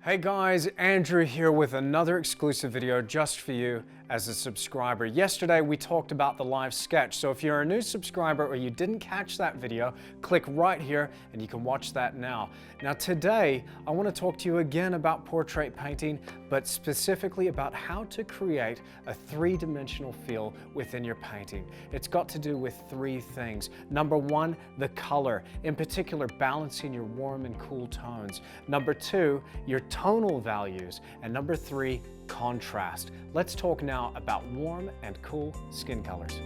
Hey guys, Andrew here with another exclusive video just for you as a subscriber. Yesterday we talked about the live sketch, so if you're a new subscriber or you didn't catch that video, click right here and you can watch that now. Now today I want to talk to you again about portrait painting, but specifically about how to create a three-dimensional feel within your painting. It's got to do with three things. Number one, the color, in particular balancing your warm and cool tones. Number two, your tonal values. And number three, contrast. Let's talk now about warm and cool skin colors.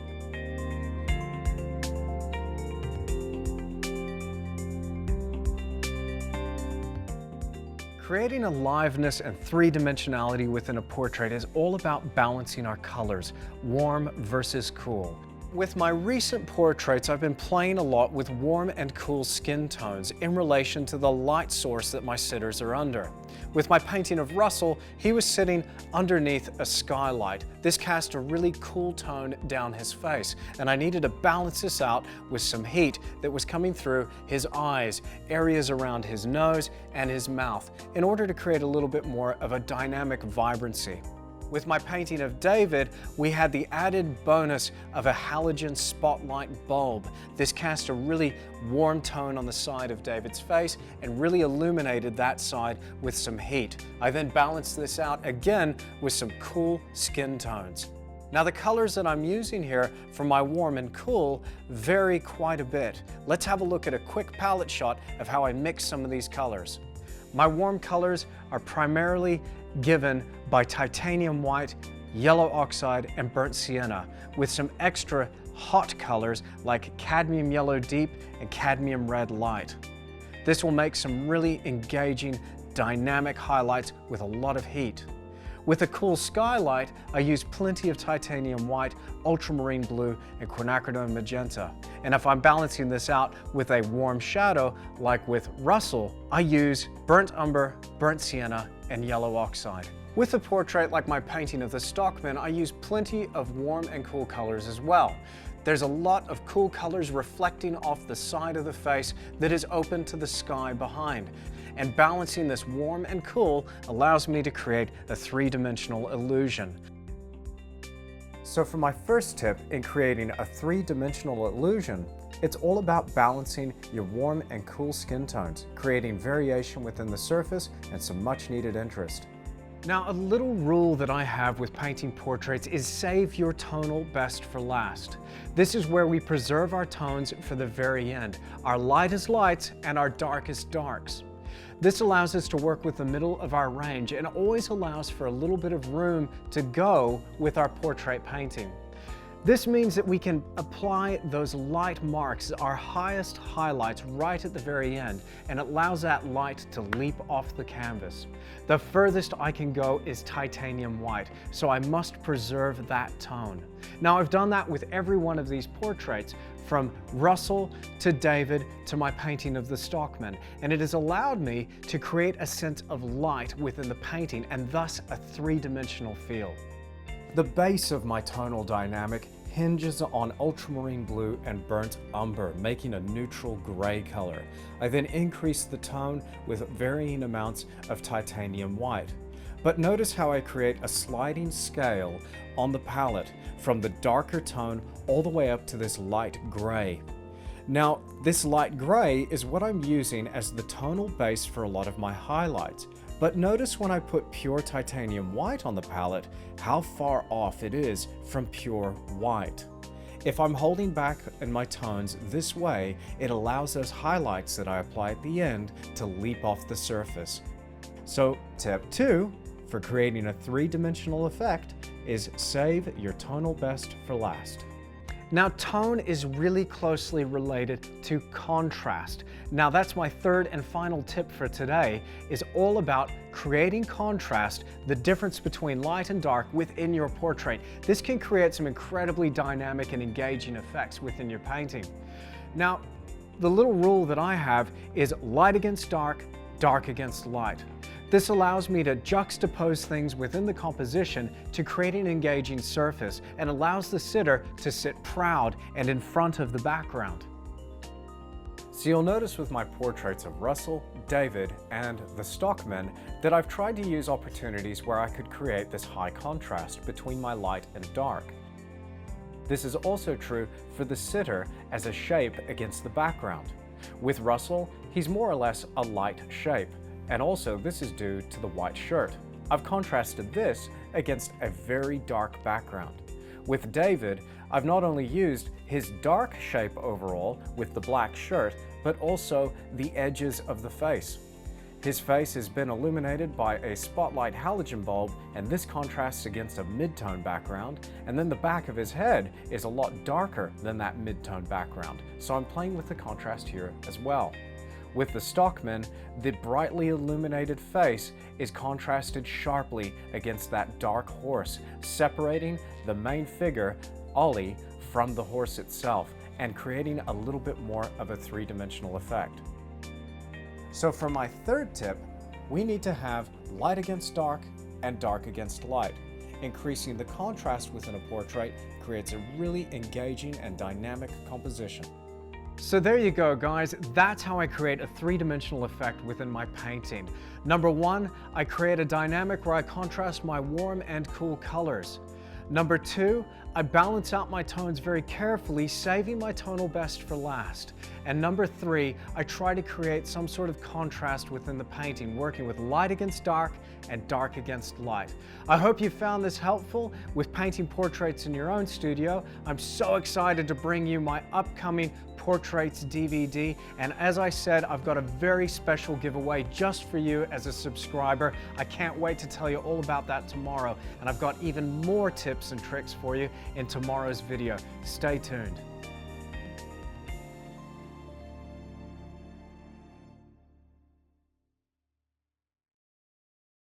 Creating aliveness and three-dimensionality within a portrait is all about balancing our colors, warm versus cool. With my recent portraits, I've been playing a lot with warm and cool skin tones in relation to the light source that my sitters are under. With my painting of Russell, he was sitting underneath a skylight. This cast a really cool tone down his face, and I needed to balance this out with some heat that was coming through his eyes, areas around his nose and his mouth, in order to create a little bit more of a dynamic vibrancy. With my painting of David, we had the added bonus of a halogen spotlight bulb. This cast a really warm tone on the side of David's face and really illuminated that side with some heat. I then balanced this out again with some cool skin tones. Now the colors that I'm using here for my warm and cool vary quite a bit. Let's have a look at a quick palette shot of how I mix some of these colors. My warm colors are primarily given by titanium white, yellow oxide, and burnt sienna, with some extra hot colors like cadmium yellow deep and cadmium red light. This will make some really engaging, dynamic highlights with a lot of heat. With a cool skylight, I use plenty of titanium white, ultramarine blue, and quinacridone magenta. And if I'm balancing this out with a warm shadow, like with Russell, I use burnt umber, burnt sienna, and yellow oxide. With a portrait like my painting of the Stockman, I use plenty of warm and cool colors as well. There's a lot of cool colors reflecting off the side of the face that is open to the sky behind. And balancing this warm and cool allows me to create a three-dimensional illusion. So for my first tip in creating a three-dimensional illusion, it's all about balancing your warm and cool skin tones, creating variation within the surface and some much needed interest. Now, a little rule that I have with painting portraits is save your tonal best for last. This is where we preserve our tones for the very end, our lightest lights and our darkest darks. This allows us to work with the middle of our range and always allows for a little bit of room to go with our portrait painting. This means that we can apply those light marks, our highest highlights, right at the very end, and it allows that light to leap off the canvas. The furthest I can go is titanium white, so I must preserve that tone. Now, I've done that with every one of these portraits, from Russell to David to my painting of the Stockman, and it has allowed me to create a sense of light within the painting and thus a three-dimensional feel. The base of my tonal dynamic hinges on ultramarine blue and burnt umber, making a neutral gray color. I then increase the tone with varying amounts of titanium white. But notice how I create a sliding scale on the palette from the darker tone all the way up to this light gray. Now, this light gray is what I'm using as the tonal base for a lot of my highlights. But notice when I put pure titanium white on the palette, how far off it is from pure white. If I'm holding back in my tones this way, it allows those highlights that I apply at the end to leap off the surface. So tip 2 for creating a three-dimensional effect is save your tonal best for last. Now, tone is really closely related to contrast. Now, that's my third and final tip for today, is all about creating contrast, the difference between light and dark within your portrait. This can create some incredibly dynamic and engaging effects within your painting. Now, the little rule that I have is light against dark, dark against light. This allows me to juxtapose things within the composition to create an engaging surface and allows the sitter to sit proud and in front of the background. So you'll notice with my portraits of Russell, David, and the stockmen that I've tried to use opportunities where I could create this high contrast between my light and dark. This is also true for the sitter as a shape against the background. With Russell, he's more or less a light shape, and also this is due to the white shirt. I've contrasted this against a very dark background. With David, I've not only used his dark shape overall with the black shirt, but also the edges of the face. His face has been illuminated by a spotlight halogen bulb, and this contrasts against a mid-tone background, and then the back of his head is a lot darker than that mid-tone background, so I'm playing with the contrast here as well. With the stockman, the brightly illuminated face is contrasted sharply against that dark horse, separating the main figure, Ollie, from the horse itself, and creating a little bit more of a three-dimensional effect. So for my third tip, we need to have light against dark and dark against light. Increasing the contrast within a portrait creates a really engaging and dynamic composition. So there you go, guys. That's how I create a three-dimensional effect within my painting. Number one, I create a dynamic where I contrast my warm and cool colors. Number two, I balance out my tones very carefully, saving my tonal best for last. And number three, I try to create some sort of contrast within the painting, working with light against dark and dark against light. I hope you found this helpful with painting portraits in your own studio. I'm so excited to bring you my upcoming Portraits DVD, and as I said, I've got a very special giveaway just for you as a subscriber. I can't wait to tell you all about that tomorrow, and I've got even more tips and tricks for you in tomorrow's video. Stay tuned.